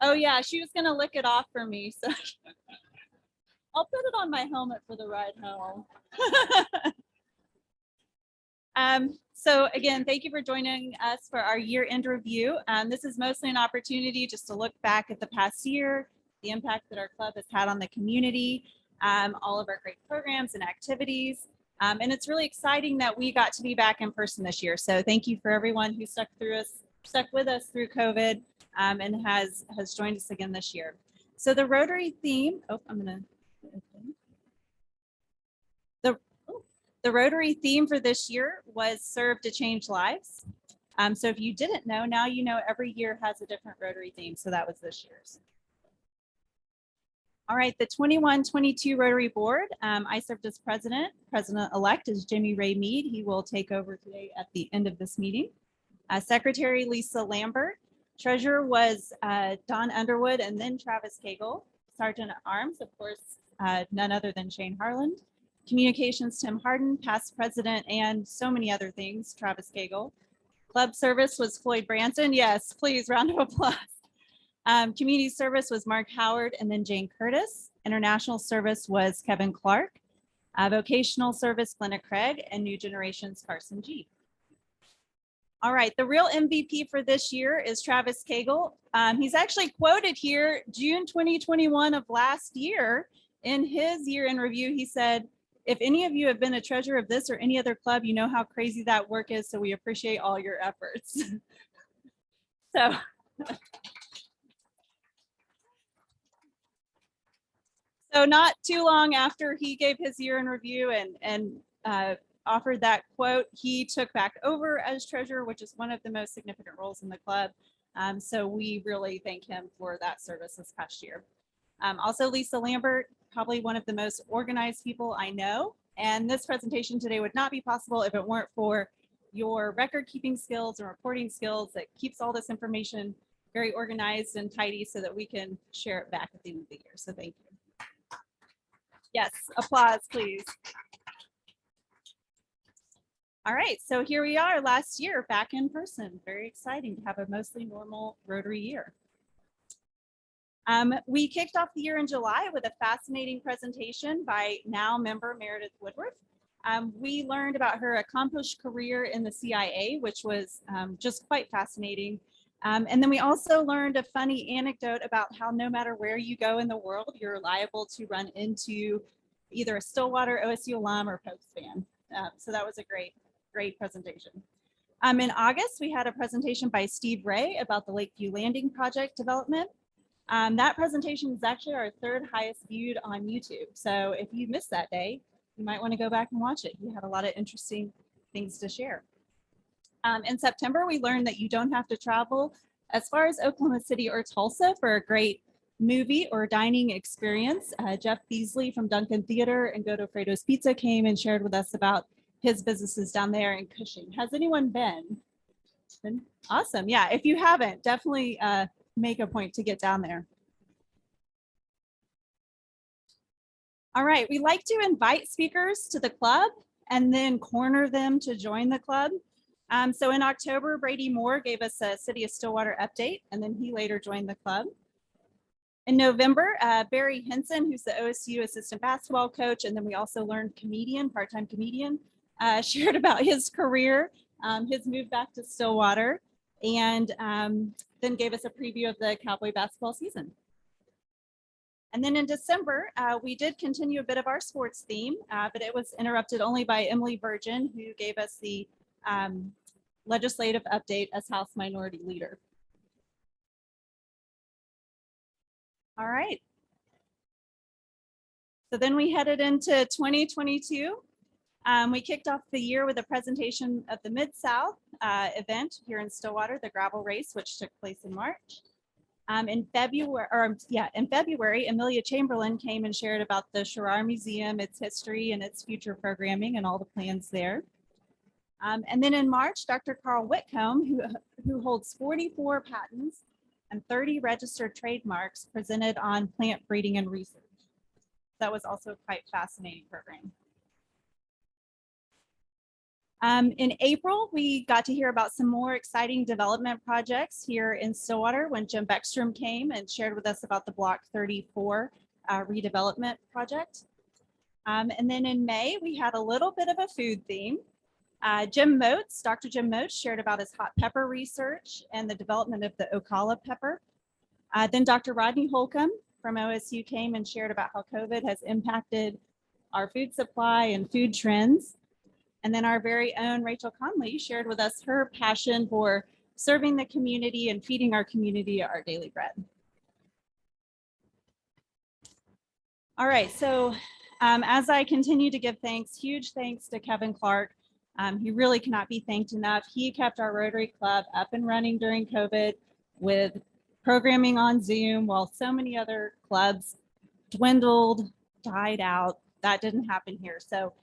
Oh yeah, she was gonna lick it off for me, so I'll put it on my helmet for the ride home. So again, thank you for joining us for our year-end review. This is mostly an opportunity just to look back at the past year, the impact that our club has had on the community, all of our great programs and activities. And it's really exciting that we got to be back in person this year. So thank you for everyone who stuck with us through COVID, and has joined us again this year. So the Rotary theme, the Rotary theme for this year was Serve to Change Lives. So if you didn't know, now you know every year has a different Rotary theme. So that was this year's. All right, the 21-22 Rotary Board. I served as president. President-elect is Jimmy Ray Mead. He will take over today at the end of this meeting. Secretary Lisa Lambert. Treasurer was Don Underwood and then Travis Cagle. Sergeant at Arms, of course, none other than Shane Harland. Communications, Tim Harden, past president, and so many other things, Travis Cagle. Club service was Floyd Branson. Yes, please, round of applause. Community service was Mark Howard and then Jane Curtis. International service was Kevin Clark. Vocational service, Glenna Craig, and New Generations, Carson G. All right, the real MVP for this year is Travis Cagle. He's actually quoted here, June 2021 of last year. In his year in review, he said, "If any of you have been a treasurer of this or any other club, you know how crazy that work is, so we appreciate all your efforts." So not too long after he gave his year in review and offered that quote, he took back over as treasurer, which is one of the most significant roles in the club. So we really thank him for that service this past year. Also, Lisa Lambert, probably one of the most organized people I know. And this presentation today would not be possible if it weren't for your record keeping skills and reporting skills that keeps all this information very organized and tidy so that we can share it back at the end of the year. So thank you. Yes, applause, please. All right, so here we are last year back in person. Very exciting to have a mostly normal Rotary year. We kicked off the year in July with a fascinating presentation by now member Meredith Woodworth. We learned about her accomplished career in the CIA, which was just quite fascinating. And then we also learned a funny anecdote about how no matter where you go in the world, you're liable to run into either a Stillwater, OSU alum, or Post fan. So that was a great presentation. In August, we had a presentation by Steve Ray about the Lakeview Landing project development. That presentation is actually our third highest viewed on YouTube. So if you missed that day, you might want to go back and watch it. He had a lot of interesting things to share. In September, we learned that you don't have to travel as far as Oklahoma City or Tulsa for a great movie or dining experience. Jeff Beasley from Duncan Theater and Go to Fredo's Pizza came and shared with us about his businesses down there in Cushing. Has anyone been? Awesome. Yeah, if you haven't, definitely make a point to get down there. All right, we like to invite speakers to the club and then corner them to join the club. So in October, Brady Moore gave us a City of Stillwater update, and then he later joined the club. In November, Barry Henson, who's the OSU assistant basketball coach, and then we also learned part-time comedian, shared about his career, his move back to Stillwater, and then gave us a preview of the Cowboy basketball season. And then in December, we did continue a bit of our sports theme, but it was interrupted only by Emily Virgin, who gave us the legislative update as House Minority Leader. All right. So then we headed into 2022. We kicked off the year with a presentation of the Mid-South event here in Stillwater, the gravel race, which took place in March. In February, Amelia Chamberlain came and shared about the Sherrar Museum, its history, and its future programming, and all the plans there. And then in March, Dr. Carl Whitcomb, who holds 44 patents and 30 registered trademarks, presented on plant breeding and research. That was also quite fascinating program. In April, we got to hear about some more exciting development projects here in Stillwater when Jim Beckstrom came and shared with us about the Block 34 redevelopment project. And then in May, we had a little bit of a food theme. Dr. Jim Motes shared about his hot pepper research and the development of the Ocala pepper. Then Dr. Rodney Holcomb from OSU came and shared about how COVID has impacted our food supply and food trends. And then our very own Rachel Conley shared with us her passion for serving the community and feeding our community our daily bread. All right, so as I continue to give thanks, huge thanks to Kevin Clark. He really cannot be thanked enough. He kept our Rotary Club up and running during COVID with programming on Zoom while so many other clubs dwindled, died out. That didn't happen here. So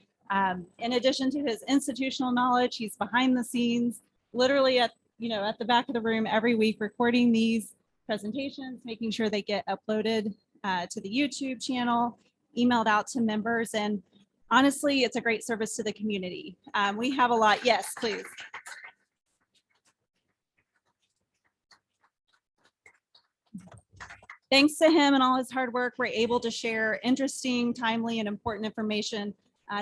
in addition to his institutional knowledge, he's behind the scenes, literally at the back of the room every week, recording these presentations, making sure they get uploaded to the YouTube channel, emailed out to members. And honestly, it's a great service to the community. We have a lot. Yes, please. Thanks to him and all his hard work, we're able to share interesting, timely, and important information,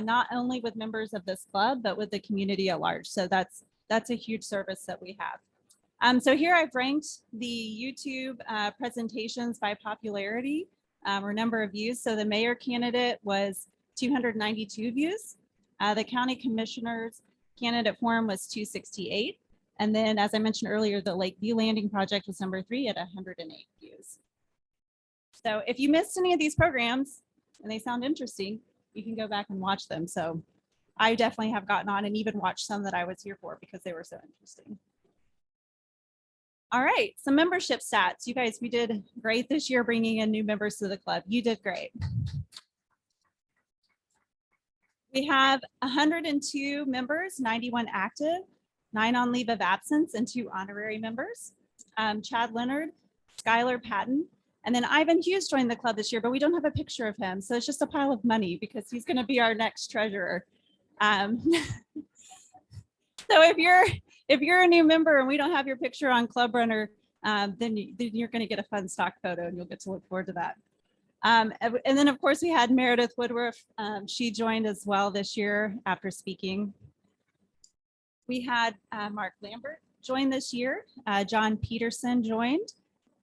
not only with members of this club, but with the community at large. So that's a huge service that we have. So here I've ranked the YouTube presentations by popularity or number of views. So the mayor candidate was 292 views. The county commissioners candidate forum was 268. And then, as I mentioned earlier, the Lakeview Landing project was number 3 at 108 views. So if you missed any of these programs and they sound interesting, you can go back and watch them. So I definitely have gotten on and even watched some that I was here for because they were so interesting. All right, some membership stats. You guys, we did great this year bringing in new members to the club. You did great. We have 102 members, 91 active, 9 on leave of absence, and 2 honorary members. Chad Leonard, Skylar Patton, and then Ivan Hughes joined the club this year, but we don't have a picture of him. So it's just a pile of money because he's going to be our next treasurer. So if you're a new member and we don't have your picture on Club Runner, then you're going to get a fun stock photo and you'll get to look forward to that. And then of course we had Meredith Woodruff. She joined as well this year after speaking. We had Mark Lambert join this year. John Peterson joined.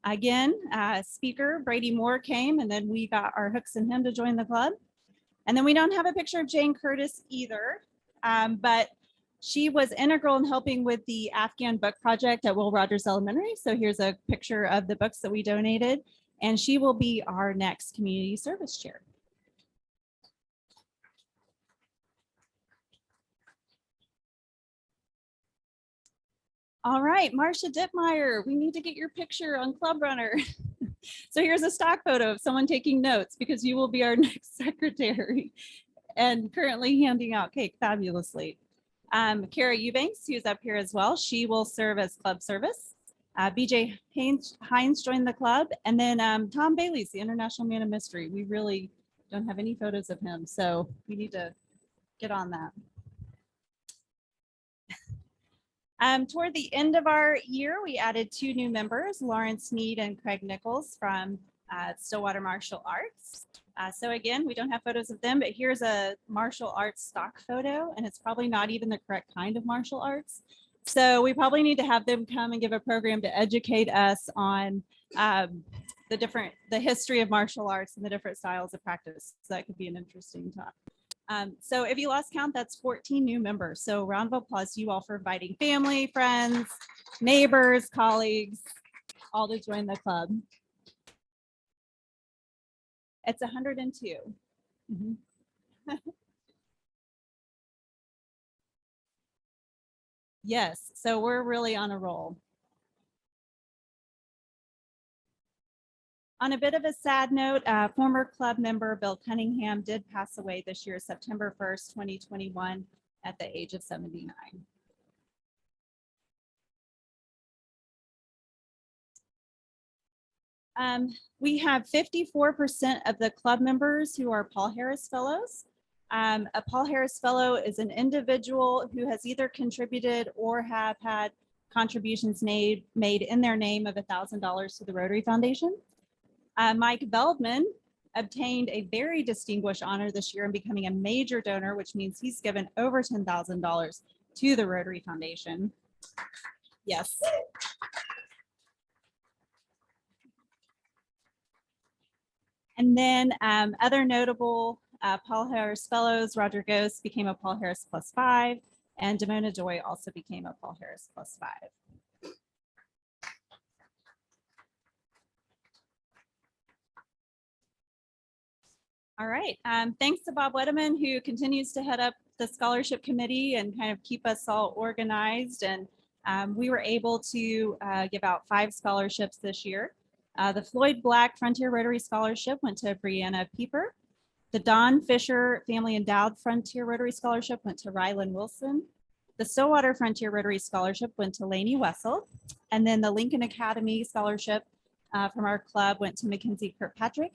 Again, speaker Brady Moore came, and then we got our hooks in him to join the club. And then we don't have a picture of Jane Curtis either, but she was integral in helping with the Afghan book project at Will Rogers Elementary. So here's a picture of the books that we donated, and she will be our next community service chair. All right, Marcia Dittmeyer, we need to get your picture on Club Runner. So here's a stock photo of someone taking notes because you will be our next secretary and currently handing out cake fabulously. Kara Eubanks, who's up here as well, she will serve as club service. BJ Hines joined the club, and then Tom Bailey's the International Man of Mystery. We really don't have any photos of him, so we need to get on that. Toward the end of our year, we added 2 new members, Lawrence Mead and Craig Nichols from Stillwater Martial Arts. So again, we don't have photos of them, but here's a martial arts stock photo, and it's probably not even the correct kind of martial arts. So we probably need to have them come and give a program to educate us on the history of martial arts and the different styles of practice. So that could be an interesting talk. So if you lost count, that's 14 new members. So round of applause to you all for inviting family, friends, neighbors, colleagues, all to join the club. It's 102. Mm-hmm. Yes, so we're really on a roll. On a bit of a sad note, former club member Bill Cunningham did pass away this year, September 1st, 2021, at the age of 79. We have 54% of the club members who are Paul Harris Fellows. A Paul Harris Fellow is an individual who has either contributed or have had contributions made in their name of $1,000 to the Rotary Foundation. Mike Veldman obtained a very distinguished honor this year in becoming a major donor, which means he's given over $10,000 to the Rotary Foundation. Yes. And then other notable Paul Harris Fellows, Roger Ghost became a Paul Harris +5, and Damona Joy also became a Paul Harris +5. All right. Thanks to Bob Wedeman, who continues to head up the scholarship committee and kind of keep us all organized. And we were able to give out 5 scholarships this year. The Floyd Black Frontier Rotary Scholarship went to Brianna Pieper. The Don Fisher Family Endowed Frontier Rotary Scholarship went to Rylan Wilson. The Stillwater Frontier Rotary Scholarship went to Lainey Wessel. And then the Lincoln Academy Scholarship from our club went to Mackenzie Kirkpatrick.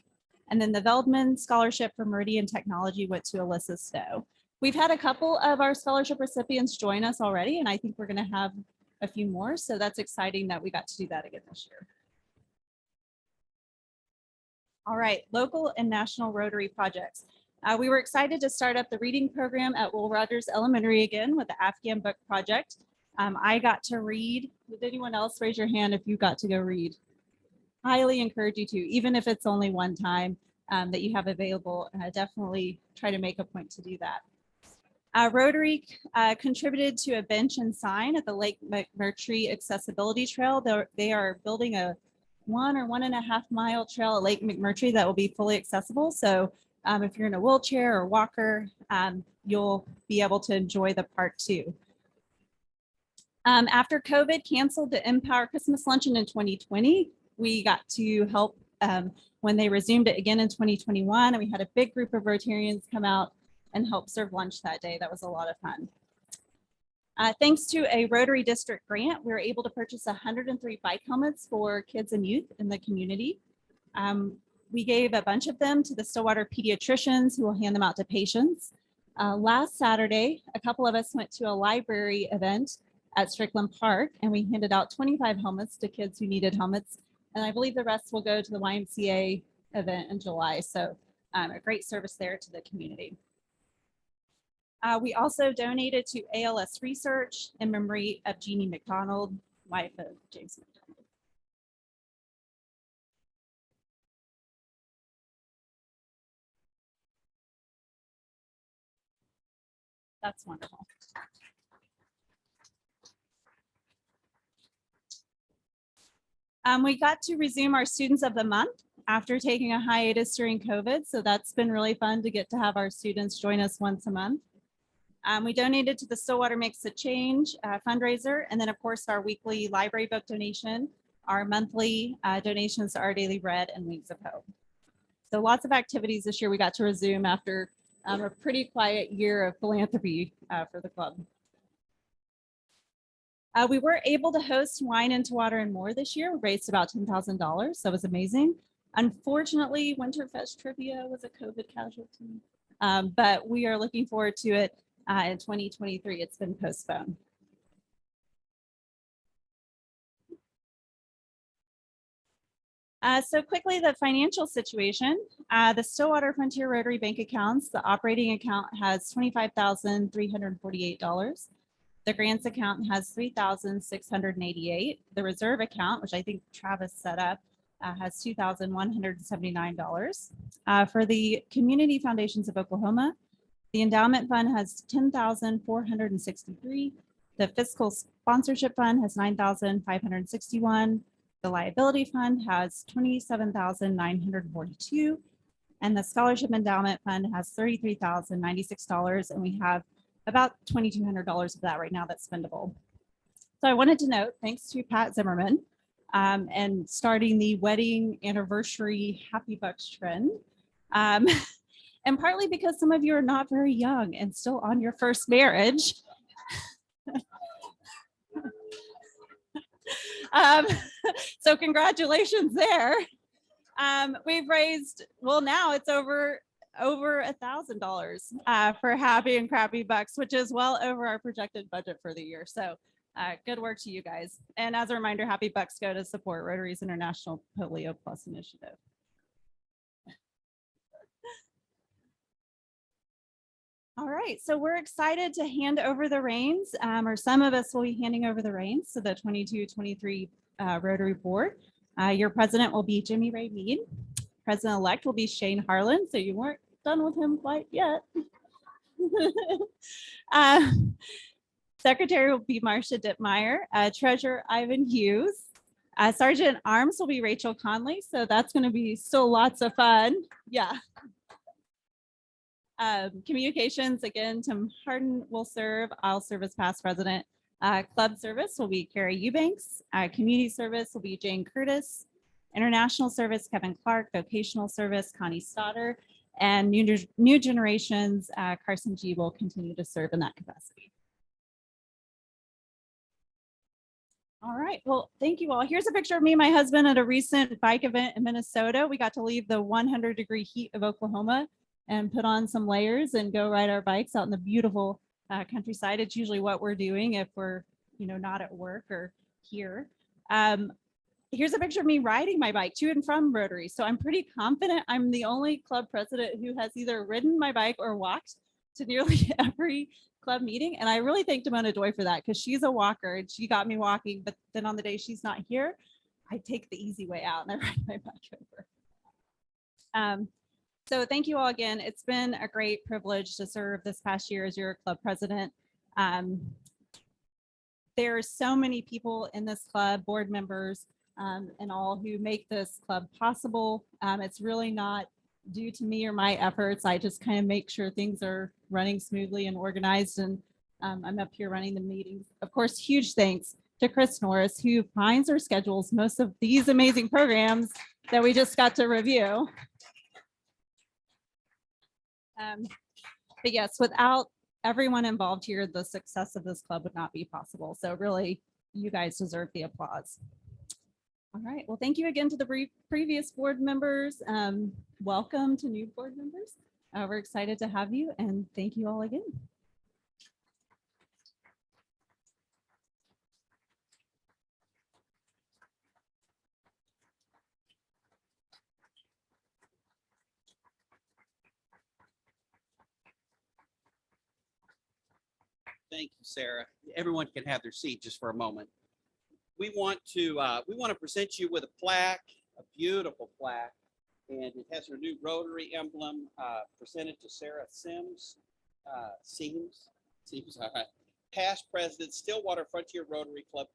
And then the Veldman Scholarship for Meridian Technology went to Alyssa Stowe. We've had a couple of our scholarship recipients join us already, and I think we're going to have a few more. So that's exciting that we got to do that again this year. All right, local and national Rotary projects. We were excited to start up the reading program at Will Rogers Elementary again with the Afghan Book Project. I got to read. Did anyone else raise your hand if you got to go read? Highly encourage you to, even if it's only one time that you have available, definitely try to make a point to do that. Rotary contributed to a bench and sign at the Lake McMurtry Accessibility Trail. They are building a 1 or 1.5 mile trail at Lake McMurtry that will be fully accessible. So if you're in a wheelchair or walker, you'll be able to enjoy the park too. After COVID canceled the Empower Christmas Luncheon in 2020, we got to help when they resumed it again in 2021. And we had a big group of Rotarians come out and help serve lunch that day. That was a lot of fun. Thanks to a Rotary District grant, we were able to purchase 103 bike helmets for kids and youth in the community. We gave a bunch of them to the Stillwater pediatricians who will hand them out to patients. Last Saturday, a couple of us went to a library event at Strickland Park, and we handed out 25 helmets to kids who needed helmets. And I believe the rest will go to the YMCA event in July. So a great service there to the community. We also donated to ALS research in memory of Jeannie McDonald, wife of James McDonald. That's wonderful. We got to resume our Students of the Month after taking a hiatus during COVID. So that's been really fun to get to have our students join us once a month. We donated to the Stillwater Makes a Change fundraiser, and then of course our weekly library book donation, our monthly donations to Our Daily Bread and Wings of Hope. So lots of activities this year we got to resume after a pretty quiet year of philanthropy for the club. We were able to host Wine into Water and More this year. We raised about $10,000. That was amazing. Unfortunately, Winterfest Trivia was a COVID casualty, but we are looking forward to it in 2023. It's been postponed. So quickly, the financial situation. The Stillwater Frontier Rotary bank accounts, the operating account has $25,348. The grants account has $3,688. The reserve account, which I think Travis set up, has $2,179. For the Community Foundations of Oklahoma, the endowment fund has $10,463. The fiscal sponsorship fund has $9,561. The liability fund has $27,942. And the scholarship endowment fund has $33,096. And we have about $2,200 of that right now that's spendable. So I wanted to note, thanks to Pat Zimmerman and starting the wedding anniversary Happy Bucks trend. And partly because some of you are not very young and still on your first marriage. So congratulations there. We've raised, well, now it's over over $1,000 for Happy and Crappy Bucks, which is well over our projected budget for the year. So good work to you guys. And as a reminder, Happy Bucks go to support Rotary's International Polio Plus initiative. All right, so we're excited to hand over the reins, or some of us will be handing over the reins to the 22-23 Rotary Board. Your president will be Jimmy Ray Mead. President-elect will be Shane Harlan, so you weren't done with him quite yet. Secretary will be Marcia Dittmeyer. Treasurer Ivan Hughes. Sergeant at Arms will be Rachel Conley, so that's going to be still lots of fun. Yeah. Communications, again, Tim Harden will serve. I'll serve as past president. Club service will be Carrie Eubanks. Community service will be Jane Curtis. International service, Kevin Clark. Vocational service, Connie Stoddard. And new generations, Carson G will continue to serve in that capacity. All right, well, thank you all. Here's a picture of me and my husband at a recent bike event in Minnesota. We got to leave the 100-degree heat of Oklahoma and put on some layers and go ride our bikes out in the beautiful countryside. It's usually what we're doing if we're, not at work or here. Here's a picture of me riding my bike to and from Rotary. So I'm pretty confident I'm the only club president who has either ridden my bike or walked to nearly every club meeting. And I really thank Damona Joy for that, because she's a walker and she got me walking. But then on the day she's not here, I take the easy way out and I ride my bike over. So thank you all again. It's been a great privilege to serve this past year as your club president. There are so many people in this club, board members, and all who make this club possible. It's really not due to me or my efforts. I just kind of make sure things are running smoothly and organized, and I'm up here running the meetings. Of course, huge thanks to Chris Norris, who finds or schedules most of these amazing programs that we just got to review. But yes, without everyone involved here, the success of this club would not be possible. So really, you guys deserve the applause. All right, well, thank you again to the previous board members. Welcome to new board members. We're excited to have you, and thank you all again. Thank you, Sarah. Everyone can have their seat just for a moment. We want to present you with a plaque, a beautiful plaque, and it has her new Rotary emblem presented to Sara Siems. Siems, all right. Past president, Stillwater Frontier Rotary Club,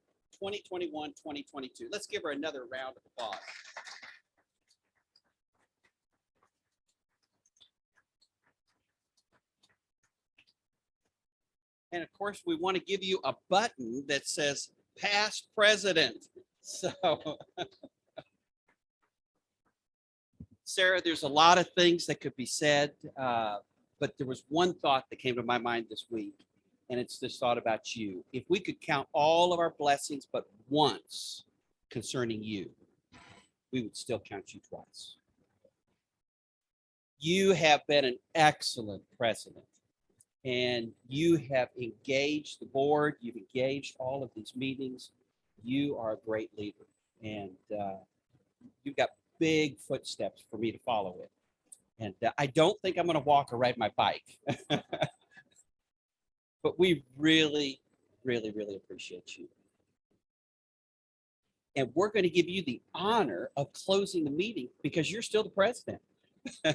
2021-2022. Let's give her another round of applause. And of course, we want to give you a button that says past president. So, Sarah, there's a lot of things that could be said, but there was one thought that came to my mind this week, and it's this thought about you. If we could count all of our blessings but once concerning you, we would still count you twice. You have been an excellent president. And you have engaged the board, you've engaged all of these meetings. You are a great leader, and you've got big footsteps for me to follow in. And I don't think I'm going to walk or ride my bike. But we really, really, really appreciate you. And we're going to give you the honor of closing the meeting because you're still the president. All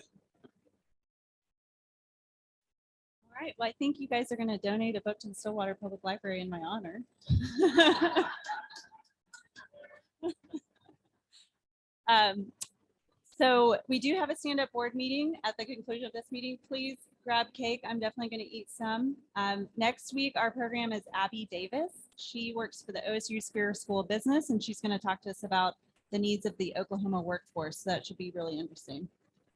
right, well, I think you guys are going to donate a book to the Stillwater Public Library in my honor. So we do have a stand-up board meeting at the conclusion of this meeting. Please grab cake. I'm definitely going to eat some. Next week, our program is Abby Davis. She works for the OSU Spear School of Business, and she's going to talk to us about the needs of the Oklahoma workforce. So that should be really interesting.